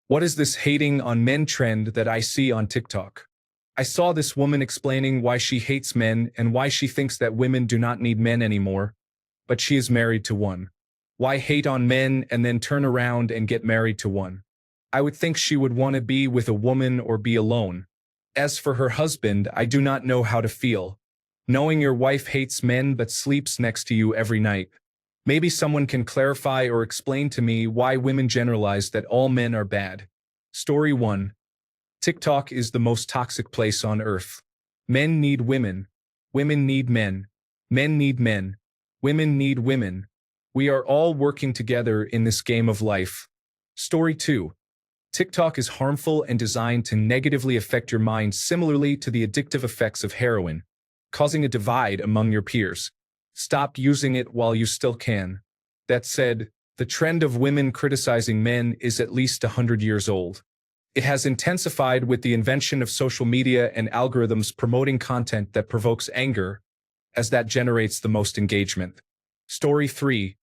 What is this hating on men trend that I see on TikTok? I saw this woman explaining why she hates men and why she thinks that women do not need men anymore, but she is married to one. Why hate on men and then turn around and get married to one? I would think she would want to be with a woman or be alone. As for her husband, I do not know how to feel. Knowing your wife hates men but sleeps next to you every night. Maybe someone can clarify or explain to me why women generalize that all men are bad. Story 1. TikTok is the most toxic place on earth. Men need women. Women need men. Men need men. Women need women. We are all working together in this game of life. Story 2. TikTok is harmful and designed to negatively affect your mind similarly to the addictive effects of heroin, causing a divide among your peers. Stop using it while you still can. That said, the trend of women criticizing men is at least 100 years old. It has intensified with the invention of social media and algorithms promoting content that provokes anger, as that generates the most engagement. Story 3.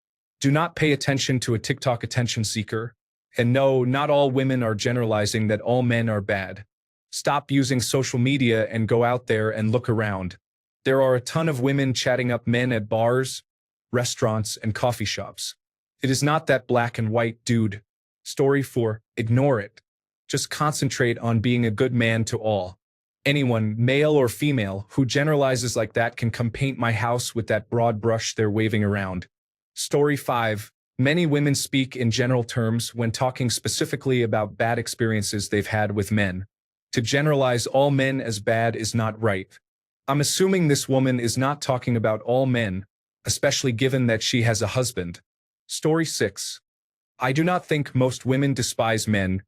Do not pay attention to a TikTok attention seeker. And no, not all women are generalizing that all men are bad. Stop using social media and go out there and look around. There are a ton of women chatting up men at bars, restaurants, and coffee shops. It is not that black and white, dude. Story 4. Ignore it. Just concentrate on being a good man to all. Anyone, male or female, who generalizes like that can come paint my house with that broad brush they're waving around. Story 5. Many women speak in general terms when talking specifically about bad experiences they've had with men. To generalize all men as bad is not right. I'm assuming this woman is not talking about all men, especially given that she has a husband. Story 6. I do not think most women despise men,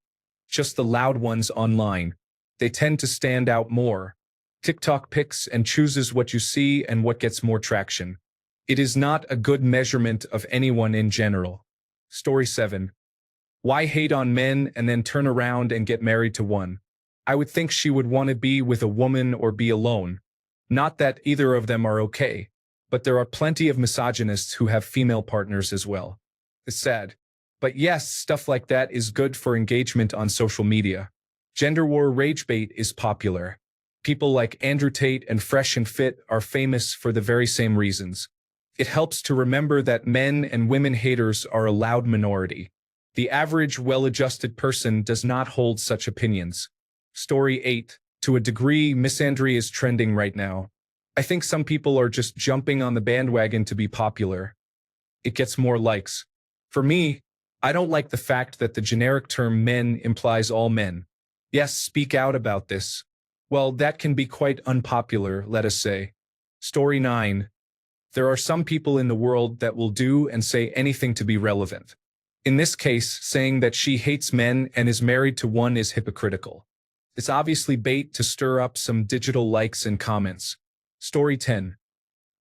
just the loud ones online. They tend to stand out more. TikTok picks and chooses what you see and what gets more traction. It is not a good measurement of anyone in general. Story 7. Why hate on men and then turn around and get married to one? I would think she would want to be with a woman or be alone. Not that either of them are okay, but there are plenty of misogynists who have female partners as well. It's sad. But yes, stuff like that is good for engagement on social media. Gender war rage bait is popular. People like Andrew Tate and Fresh and Fit are famous for the very same reasons. It helps to remember that men and women haters are a loud minority. The average well-adjusted person does not hold such opinions. Story 8. To a degree, misandry is trending right now. I think some people are just jumping on the bandwagon to be popular. It gets more likes. For me, I don't like the fact that the generic term men implies all men. Yes, speak out about this. Well, that can be quite unpopular, let us say. Story 9. There are some people in the world that will do and say anything to be relevant. In this case, saying that she hates men and is married to one is hypocritical. It's obviously bait to stir up some digital likes and comments. Story 10.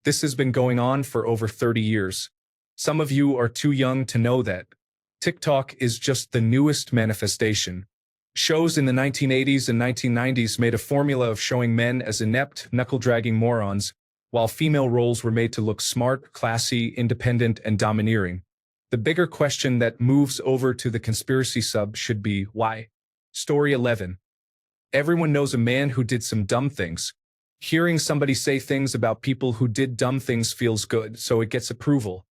This has been going on for over 30 years. Some of you are too young to know that. TikTok is just the newest manifestation. Shows in the 1980s and 1990s made a formula of showing men as inept, knuckle-dragging morons, while female roles were made to look smart, classy, independent, and domineering. The bigger question that moves over to the conspiracy sub should be, why? Story 11. Everyone knows a man who did some dumb things. Hearing somebody say things about people who did dumb things feels good, so it gets approval.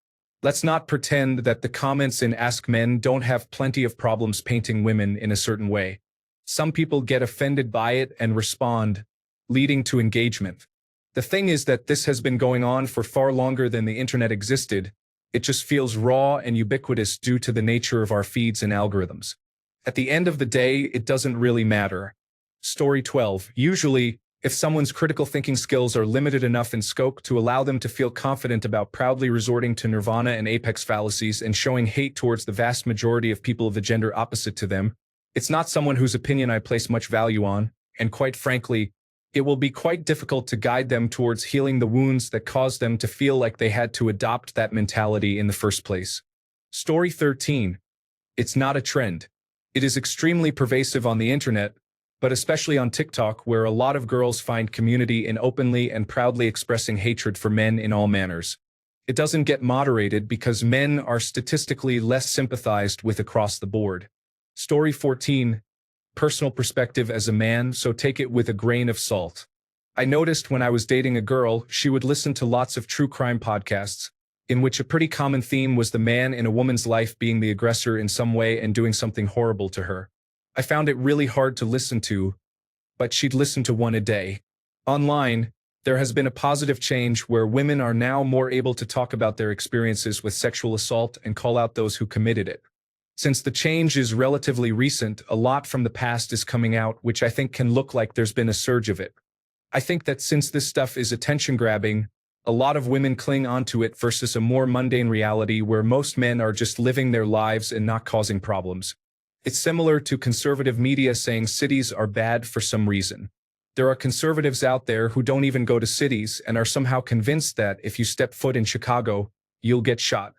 Let's not pretend that the comments in Ask Men don't have plenty of problems painting women in a certain way. Some people get offended by it and respond, leading to engagement. The thing is that this has been going on for far longer than the internet existed. It just feels raw and ubiquitous due to the nature of our feeds and algorithms. At the end of the day, it doesn't really matter. Story 12. Usually, if someone's critical thinking skills are limited enough in scope to allow them to feel confident about proudly resorting to nirvana and apex fallacies and showing hate towards the vast majority of people of the gender opposite to them, it's not someone whose opinion I place much value on, and quite frankly, it will be quite difficult to guide them towards healing the wounds that caused them to feel like they had to adopt that mentality in the first place. Story 13. It's not a trend. It is extremely pervasive on the internet, but especially on TikTok, where a lot of girls find community in openly and proudly expressing hatred for men in all manners. It doesn't get moderated because men are statistically less sympathized with across the board. Story 14. Personal perspective as a man, so take it with a grain of salt. I noticed when I was dating a girl, she would listen to lots of true crime podcasts, in which a pretty common theme was the man in a woman's life being the aggressor in some way and doing something horrible to her. I found it really hard to listen to, but she'd listen to one a day. Online, there has been a positive change where women are now more able to talk about their experiences with sexual assault and call out those who committed it. Since the change is relatively recent, a lot from the past is coming out, which I think can look like there's been a surge of it. I think that since this stuff is attention-grabbing, a lot of women cling onto it versus a more mundane reality where most men are just living their lives and not causing problems. It's similar to conservative media saying cities are bad for some reason. There are conservatives out there who don't even go to cities and are somehow convinced that if you step foot in Chicago, you'll get shot.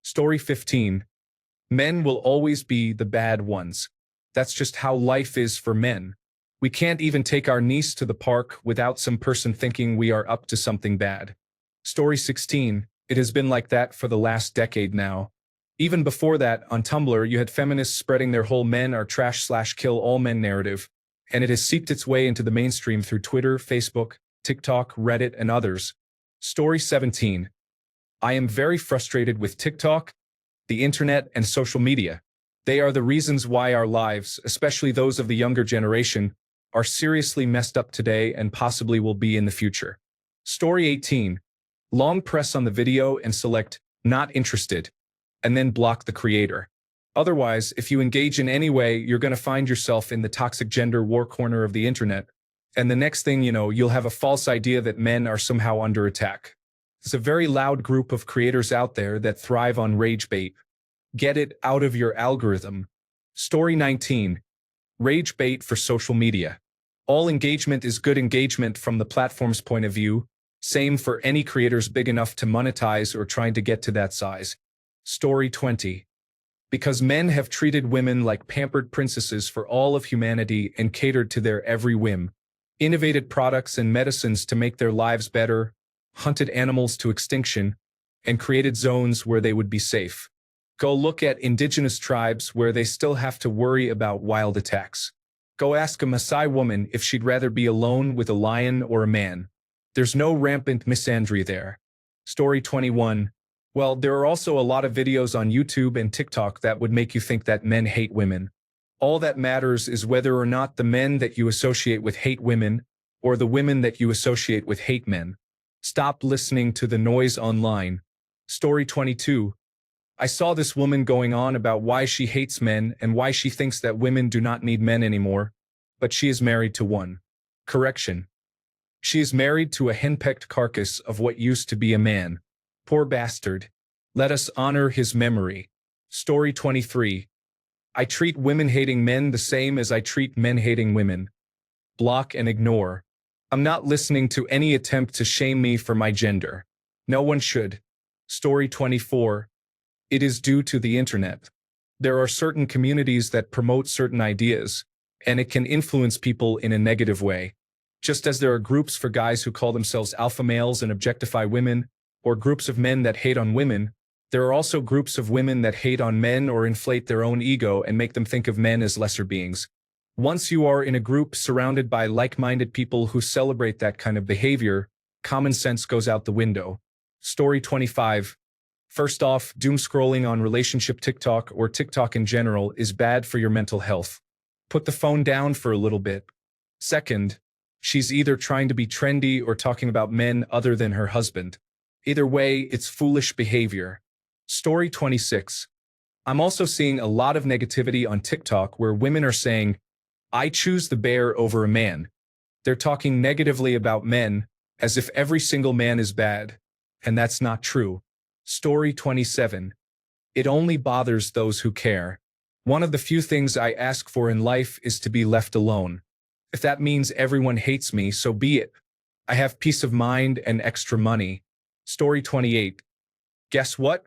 Story 15. Men will always be the bad ones. That's just how life is for men. We can't even take our niece to the park without some person thinking we are up to something bad. Story 16. It has been like that for the last decade now. Even before that, on Tumblr, you had feminists spreading their whole men are trash/kill all men narrative, and it has seeped its way into the mainstream through Twitter, Facebook, TikTok, Reddit, and others. Story 17. I am very frustrated with TikTok, the internet, and social media. They are the reasons why our lives, especially those of the younger generation, are seriously messed up today and possibly will be in the future. Story 18. Long press on the video and select "Not interested," and then block the creator. Otherwise, if you engage in any way, you're going to find yourself in the toxic gender war corner of the internet, and the next thing you know, you'll have a false idea that men are somehow under attack. There's a very loud group of creators out there that thrive on rage bait. Get it out of your algorithm. Story 19. Rage bait for social media. All engagement is good engagement from the platform's point of view. Same for any creators big enough to monetize or trying to get to that size. Story 20. Because men have treated women like pampered princesses for all of humanity and catered to their every whim. Innovated products and medicines to make their lives better, hunted animals to extinction, and created zones where they would be safe. Go look at indigenous tribes where they still have to worry about wild attacks. Go ask a Maasai woman if she'd rather be alone with a lion or a man. There's no rampant misandry there. Story 21. Well, there are also a lot of videos on YouTube and TikTok that would make you think that men hate women. All that matters is whether or not the men that you associate with hate women, or the women that you associate with hate men. Stop listening to the noise online. Story 22. I saw this woman going on about why she hates men and why she thinks that women do not need men anymore, but she is married to one. Correction. She is married to a henpecked carcass of what used to be a man. Poor bastard. Let us honor his memory. Story 23. I treat women-hating men the same as I treat men-hating women. Block and ignore. I'm not listening to any attempt to shame me for my gender. No one should. Story 24. It is due to the internet. There are certain communities that promote certain ideas, and it can influence people in a negative way. Just as there are groups for guys who call themselves alpha males and objectify women, or groups of men that hate on women, there are also groups of women that hate on men or inflate their own ego and make them think of men as lesser beings. Once you are in a group surrounded by like-minded people who celebrate that kind of behavior, common sense goes out the window. Story 25. First off, doom scrolling on relationship TikTok or TikTok in general is bad for your mental health. Put the phone down for a little bit. Second, she's either trying to be trendy or talking about men other than her husband. Either way, it's foolish behavior. Story 26. I'm also seeing a lot of negativity on TikTok where women are saying, I choose the bear over a man. They're talking negatively about men, as if every single man is bad, and that's not true. Story 27. It only bothers those who care. One of the few things I ask for in life is to be left alone. If that means everyone hates me, so be it. I have peace of mind and extra money. Story 28. Guess what?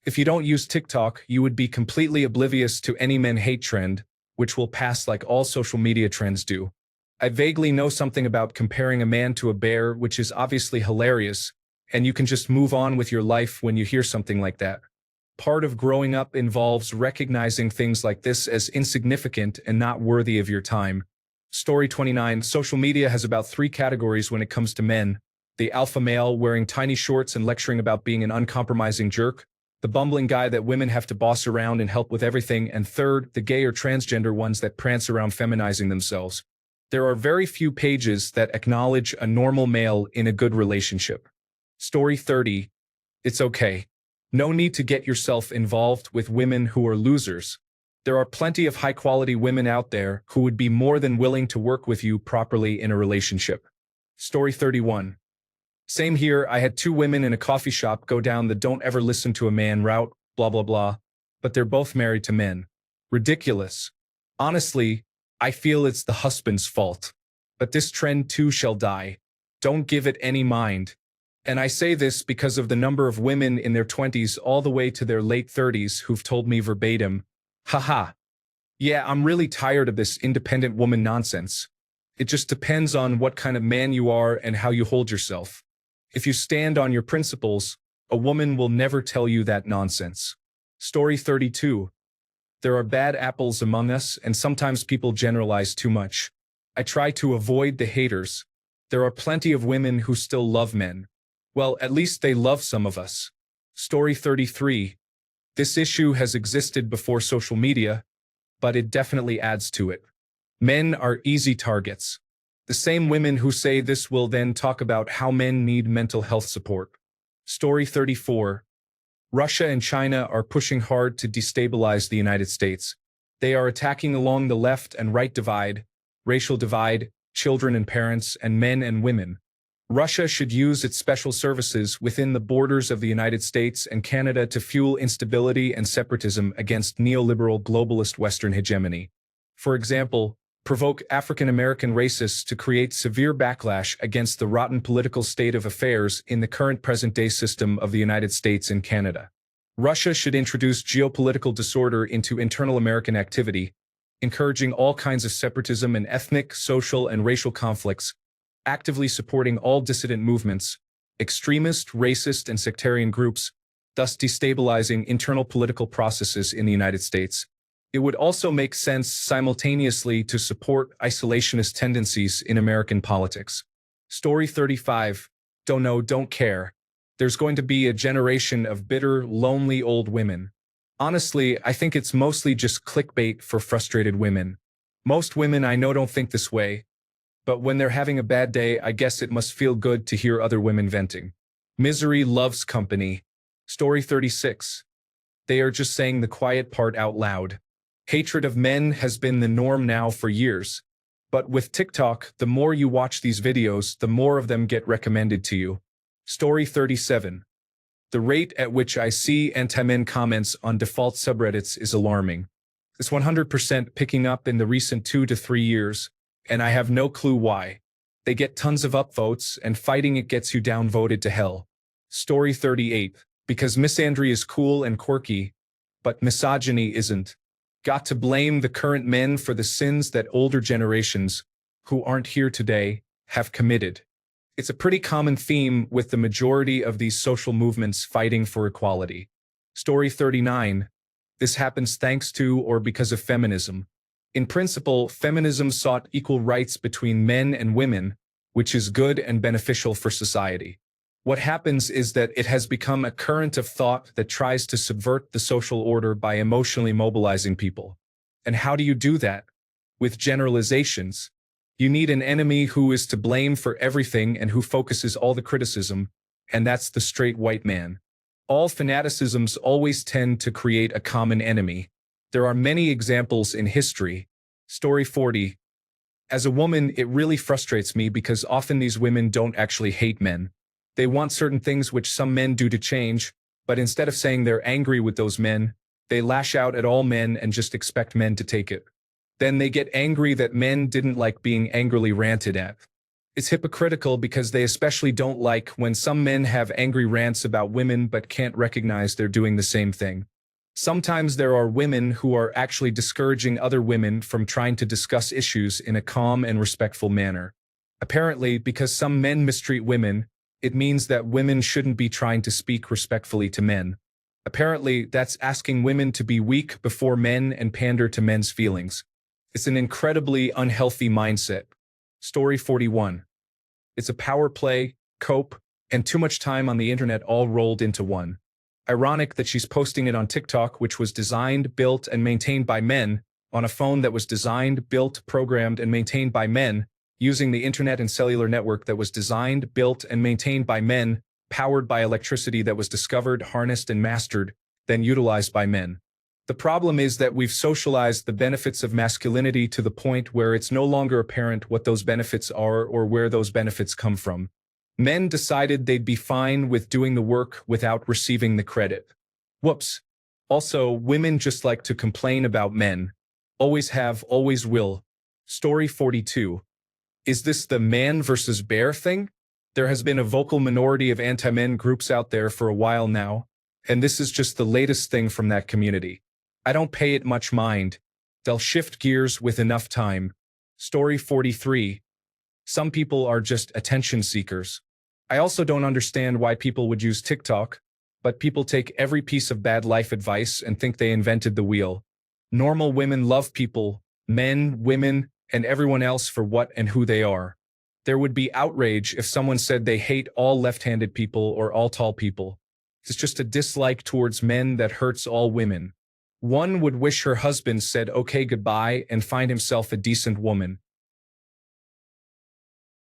If you don't use TikTok, you would be completely oblivious to any men hate trend, which will pass like all social media trends do. I vaguely know something about comparing a man to a bear, which is obviously hilarious, and you can just move on with your life when you hear something like that. Part of growing up involves recognizing things like this as insignificant and not worthy of your time. Story 29. Social media has about three categories when it comes to men: the alpha male wearing tiny shorts and lecturing about being an uncompromising jerk, the bumbling guy that women have to boss around and help with everything, and third, the gay or transgender ones that prance around feminizing themselves. There are very few pages that acknowledge a normal male in a good relationship. Story 30. It's okay. No need to get yourself involved with women who are losers. There are plenty of high-quality women out there who would be more than willing to work with you properly in a relationship. Story 31. Same here, I had two women in a coffee shop go down the don't ever listen to a man route, blah blah blah, but they're both married to men. Ridiculous. Honestly, I feel it's the husband's fault. But this trend too shall die. Don't give it any mind. And I say this because of the number of women in their 20s all the way to their late 30s who've told me verbatim, haha. Yeah, I'm really tired of this independent woman nonsense. It just depends on what kind of man you are and how you hold yourself. If you stand on your principles, a woman will never tell you that nonsense. Story 32. There are bad apples among us, and sometimes people generalize too much. I try to avoid the haters. There are plenty of women who still love men. Well, at least they love some of us. Story 33. This issue has existed before social media, but it definitely adds to it. Men are easy targets. The same women who say this will then talk about how men need mental health support. Story 34. Russia and China are pushing hard to destabilize the United States. They are attacking along the left and right divide, racial divide, children and parents, and men and women. Russia should use its special services within the borders of the United States and Canada to fuel instability and separatism against neoliberal globalist Western hegemony. For example, provoke African American racists to create severe backlash against the rotten political state of affairs in the current present-day system of the United States and Canada. Russia should introduce geopolitical disorder into internal American activity, encouraging all kinds of separatism and ethnic, social, and racial conflicts, actively supporting all dissident movements, extremist, racist, and sectarian groups, thus destabilizing internal political processes in the United States. It would also make sense simultaneously to support isolationist tendencies in American politics. Story 35. Don't know, don't care. There's going to be a generation of bitter, lonely old women. Honestly, I think it's mostly just clickbait for frustrated women. Most women I know don't think this way, but when they're having a bad day, I guess it must feel good to hear other women venting. Misery loves company. Story 36. They are just saying the quiet part out loud. Hatred of men has been the norm now for years. But with TikTok, the more you watch these videos, the more of them get recommended to you. Story 37. The rate at which I see anti-men comments on default subreddits is alarming. It's 100% picking up in the recent 2 to 3 years, and I have no clue why. They get tons of upvotes, and fighting it gets you downvoted to hell. Story 38. Because misandry is cool and quirky, but misogyny isn't. Got to blame the current men for the sins that older generations, who aren't here today, have committed. It's a pretty common theme with the majority of these social movements fighting for equality. Story 39. This happens thanks to or because of feminism. In principle, feminism sought equal rights between men and women, which is good and beneficial for society. What happens is that it has become a current of thought that tries to subvert the social order by emotionally mobilizing people. And how do you do that? With generalizations. You need an enemy who is to blame for everything and who focuses all the criticism, and that's the straight white man. All fanaticisms always tend to create a common enemy. There are many examples in history. Story 40. As a woman, it really frustrates me because often these women don't actually hate men. They want certain things which some men do to change, but instead of saying they're angry with those men, they lash out at all men and just expect men to take it. Then they get angry that men didn't like being angrily ranted at. It's hypocritical because they especially don't like when some men have angry rants about women but can't recognize they're doing the same thing. Sometimes there are women who are actually discouraging other women from trying to discuss issues in a calm and respectful manner. Apparently, because some men mistreat women, it means that women shouldn't be trying to speak respectfully to men. Apparently, that's asking women to be weak before men and pander to men's feelings. It's an incredibly unhealthy mindset. Story 41. It's a power play, cope, and too much time on the internet all rolled into one. Ironic that she's posting it on TikTok, which was designed, built, and maintained by men, on a phone that was designed, built, programmed, and maintained by men, using the internet and cellular network that was designed, built, and maintained by men, powered by electricity that was discovered, harnessed, and mastered, then utilized by men. The problem is that we've socialized the benefits of masculinity to the point where it's no longer apparent what those benefits are or where those benefits come from. Men decided they'd be fine with doing the work without receiving the credit. Whoops. Also, women just like to complain about men. Always have, always will. Story 42. Is this the man versus bear thing? There has been a vocal minority of anti-men groups out there for a while now, and this is just the latest thing from that community. I don't pay it much mind. They'll shift gears with enough time. Story 43. Some people are just attention seekers. I also don't understand why people would use TikTok, but people take every piece of bad life advice and think they invented the wheel. Normal women love people, men, women, and everyone else for what and who they are. There would be outrage if someone said they hate all left-handed people or all tall people. It's just a dislike towards men that hurts all women. One would wish her husband said okay goodbye and find himself a decent woman.